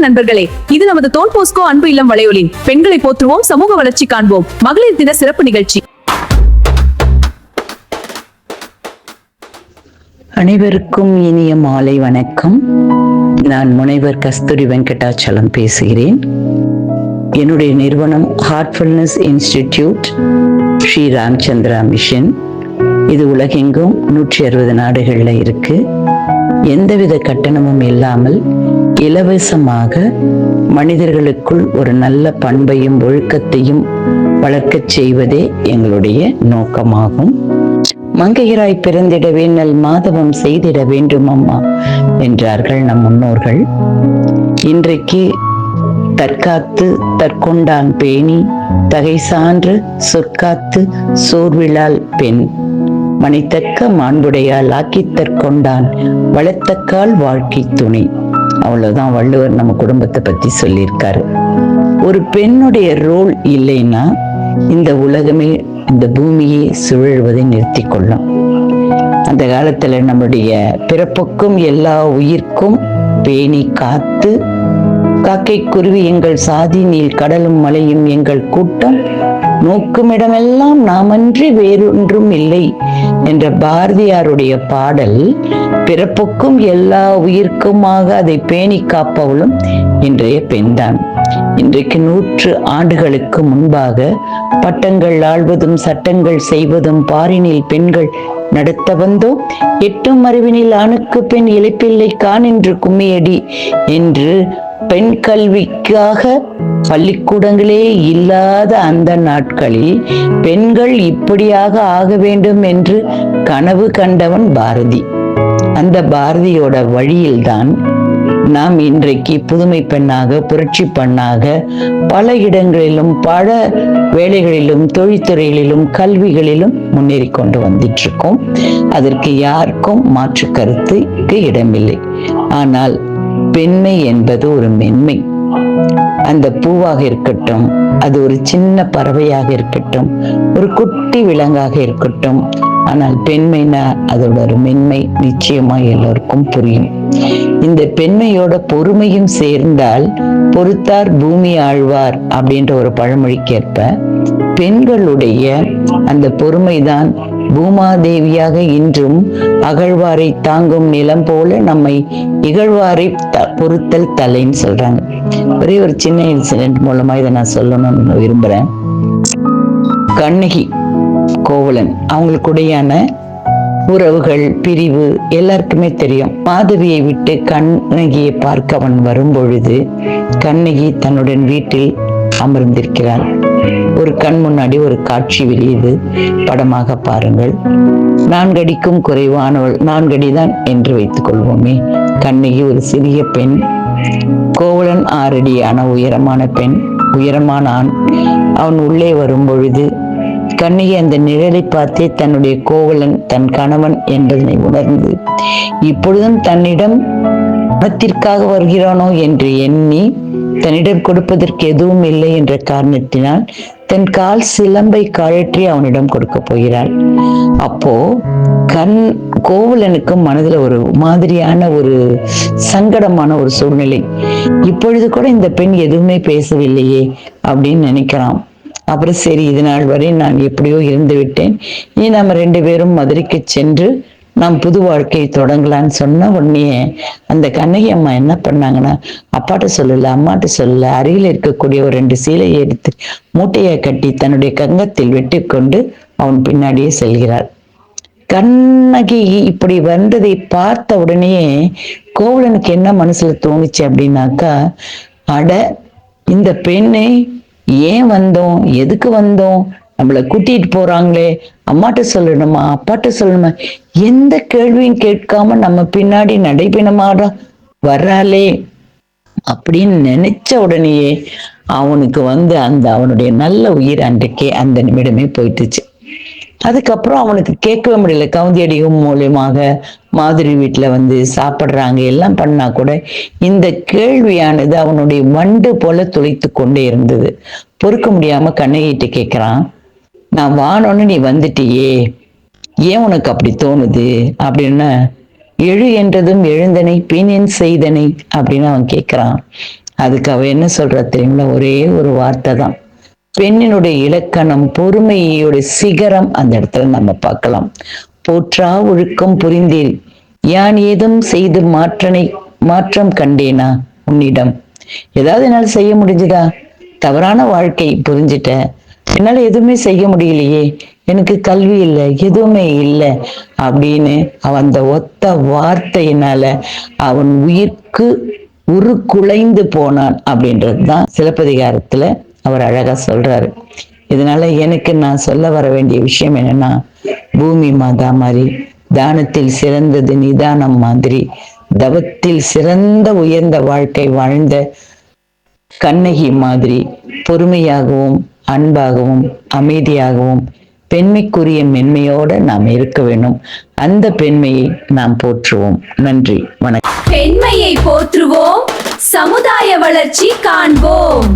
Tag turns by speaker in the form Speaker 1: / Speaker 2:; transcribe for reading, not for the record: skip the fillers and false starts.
Speaker 1: நண்பர்களே, இது நமது தோல் போஸ்கோ அன்பு இல்லம் வலையொலி. பெண்களை போற்றுவோம், சமூக வளர்ச்சி காண்போம். மகளிர் தின சிறப்பு நிகழ்ச்சி.
Speaker 2: அனைவருக்கும் இனிய மாலை வணக்கம். நான் முனைவர் கஸ்தூரி வெங்கடாச்சலம் பேசுகிறேன். என்னுடைய நிறுவனம் Heartfulness Institute Shri Ramachandra Mission. இது உலகெங்கும் 160 நாடுகள்ல இருக்கு. எந்தவித கட்டணமும் இல்லாமல் இலவசமாக மனிதர்களுக்குள் ஒரு நல்ல பண்பையும் ஒழுக்கத்தையும் வளர்க்கச் செய்வதே எங்களுடைய நோக்கமாகும். மங்கையராய் பிறந்திடவே நல் மாதவம் செய்திட வேண்டும் அம்மா என்றார்கள் நம் முன்னோர்கள். இன்றைக்கு தற்காத்து தற்கொண்டான் பேணி தகை சான்று சொற்காத்து சோர்விழால் பெண் மணித்தக்க மாண்புடையால் ஆக்கி தற்கொண்டான் வளர்த்தக்கால் வாழ்க்கை துணை. அவ்வளவுதான் வள்ளுவர் நம்ம குடும்பத்தை பத்தி சொல்லியிருக்காரு. ஒரு பெண்ணுடைய ரோல் இல்லைன்னா இந்த உலகமே, இந்த பூமியை சுழல்வதை நிறுத்தி கொள்ளும். அந்த காலத்துல நம்முடைய பிறப்புக்கும் எல்லா உயிர்க்கும் பேணி காத்து காக்கை குருவி எங்கள் சாதி நீல் கடலும் மலையும் எங்கள் கூட்டம் நோக்கும் இடமெல்லாம் நாமன்றி வேறொன்றும் இல்லை என்ற பாரதியாருடைய பாடல் பிறப்புக்கும் எல்லா உயிர்க்குமாக அதை பேணி காப்பவளும் இன்றைய பெண்தான். இன்றைக்கு 100 ஆண்டுகளுக்கு முன்பாக பட்டங்கள் ஆள்வதும் சட்டங்கள் செய்வதும் பாரினில் பெண்கள் நடத்த வந்தோம், எட்டும் அறிவினில் ஆணுக்கு பெண் இழைப்பில்லை கான் என்று கும்மியடி என்று பெண் கல்விக்காக பள்ளிக்கூடங்களே இல்லாத அந்த நாட்களில் பெண்கள் இப்படியாக ஆக வேண்டும் என்று கனவு கண்டவன் பாரதி. அந்த பாரதியோட வழியில்தான் நாம் இன்றைக்கு புதுமை பெண்ணாக, புரட்சி பெண்ணாக பல இடங்களிலும் பல வேலைகளிலும் தொழில்துறைகளிலும் கல்விகளிலும் முன்னேறி கொண்டு வந்துட்டு இருக்கோம். அதற்கு யாருக்கும் மாற்று கருத்துக்கு இடமில்லை. ஆனால் பெண்மை என்பது ஒரு மென்மை. அந்த பூவாக இருக்கட்டும், அது ஒரு சின்ன பறவையாக இருக்கட்டும், ஒரு குட்டி விலங்காக இருக்கட்டும், ஆனால் பெண்மைனா அதோட ஒரு மென்மை நிச்சயமா எல்லோருக்கும் புரியும். இந்த பெண்மையோட பொறுமையும் சேர்ந்தால் பொறுத்தார் பூமி ஆழ்வார் அப்படின்ற ஒரு பழமொழிக்கேற்ப பெண்களுடைய அந்த பொறுமைதான் பூமாதேவியாக இன்றும் அகழ்வாரை தாங்கும் நிலம் போல நம்மை இகழ்வாரை பொறுத்தல் தலைன்னு சொல்றாங்க. ஒரே ஒரு சின்ன இன்சிடென்ட் மூலமா இதை நான் சொல்லணும்னு விரும்புறேன். கண்ணகி கோவலன் அவங்களுக்குடையான உறவுகள் பிரிவு எல்லாருக்குமே தெரியும். மாதவியை விட்டு கண்ணகியை பார்க்க அவன் வரும் பொழுது கண்ணகி தன்னுடன் வீட்டில் அமர்ந்திருக்கிறாள். ஒரு கண் முன்னாடி ஒரு காட்சி விரியுது, படமாக பாருங்கள். 4 அடிக்கும் குறைவானவள், 4 அடிதான் என்று வைத்துக் கொள்வோமே. கண்ணகி ஒரு சிறிய பெண், கோவலன் 6 அடியான உயரமான பெண், உயரமான ஆண். அவன் உள்ளே வரும் பொழுது கண்ணகி அந்த நிழலை பார்த்தே தன்னுடைய கோவலன் தன் கணவன் என்பதனை உணர்ந்து இப்பொழுதும் தன்னிடம் பணத்திற்காக வருகிறானோ என்று எண்ணி தன்னிடம் கொடுப்பதற்கு எதுவும் இல்லை என்ற காரணத்தினால் தன் கால் சிலம்பை கழற்றி அவனிடம் கொடுக்க போகிறாள். அப்போ கோவலனுக்கு மனதுல ஒரு மாதிரியான ஒரு சங்கடமான ஒரு சூழ்நிலை. இப்பொழுது கூட இந்த பெண் எதுவுமே பேசவில்லையே அப்படின்னு நினைக்கிறான். அப்புறம் சரி, இது நாள் வரை நான் எப்படியோ இருந்து விட்டேன், இனி நம்ம 2 பேரும் மதுரைக்கு சென்று நாம் புது வாழ்க்கையை தொடங்கலான்னு சொன்ன உடனே அந்த கண்ணகி அம்மா என்ன பண்ணாங்கன்னா, அப்பாட்ட சொல்லல அம்மாட்ட சொல்லல, அருகில் இருக்கக்கூடிய ஒரு 2 சீலையை எடுத்து மூட்டையை கட்டி தன்னுடைய கங்கத்தில் வெட்டி கொண்டு அவன் பின்னாடியே செல்கிறாள். கண்ணகி இப்படி வந்ததை பார்த்த உடனே கோவலனுக்கு என்ன மனசுல தோணுச்சு அப்படின்னாக்கா, அட இந்த பெண்ணை ஏன் வந்தோம், எதுக்கு வந்தோம், நம்மளை கூட்டிட்டு போறாங்களே, அம்மாட்ட சொல்லணுமா அப்பாட்ட சொல்லணுமா, எந்த கேள்வியும் கேட்காம நம்ம பின்னாடி நடைபெணமாட வர்றாளே அப்படின்னு நினைச்ச உடனேயே அவனுக்கு அந்த அவனுடைய நல்ல உயிர் அன்றைக்கே அந்த நிமிடமே போயிட்டுச்சு. அதுக்கப்புறம் அவனுக்கு கேட்கவே முடியல. கவுந்தியடியும் மூலியமாக மாதிரி வீட்டுல சாப்பிடுறாங்க எல்லாம் பண்ணா கூட இந்த கேள்வியானது அவனுடைய வண்டு போல துளைத்து கொண்டே இருந்தது. பொறுக்க முடியாம கண்ணகிட்ட கேட்கிறான், நான் வானோன்னு நீ வந்துட்டியே, ஏன் உனக்கு அப்படி தோணுது அப்படின்னா, எழு என்றதும் எழுந்தனை பின் செய்தனை அப்படின்னு அவன் கேட்கிறான். அதுக்கு அவ என்ன சொல்றா தெரியுங்களா? ஒரே ஒரு வார்த்தை தான். பெண்ணினுடைய இலக்கணம், பொறுமையோட சிகரம் அந்த இடத்துல நம்ம பார்க்கலாம். போற்றா ஒழுக்கம் புரிந்தீர், யான் ஏதும் செய்து மாற்றம் கண்டேனா உன்னிடம். ஏதாவது என்னால செய்ய முடிஞ்சுதா? தவறான வாழ்க்கை புரிஞ்சுட்டேன், என்னால எதுவுமே செய்ய முடியலையே, எனக்கு கல்வி இல்லை, எதுவுமே இல்லை அப்படின்னு அவன் அந்த ஒத்த வார்த்தையினால அவன் உயிர்க்கு உருக்குலைந்து போனான் அப்படின்றது தான் சிலப்பதிகாரத்துல அவர் அழகா சொல்றாரு. இதனால எனக்கு நான் சொல்ல வர வேண்டிய விஷயம் என்னன்னா, பூமி மாதா மாதிரி, தானத்தில் சிறந்தது நிதானம் மாதிரி, தவத்தில் சிறந்த உயர்ந்த வாழ்க்கை வாழ்ந்த கண்ணகி மாதிரி பொறுமையாகவும் அன்பாகவும் அமைதியாகவும் பெண்மைக்குரிய மென்மையோட நாம் இருக்க வேண்டும். அந்த பெண்மையை நாம் போற்றுவோம். நன்றி, வணக்கம்.
Speaker 1: பெண்மையை போற்றுவோம், சமுதாய வளர்ச்சி காண்போம்.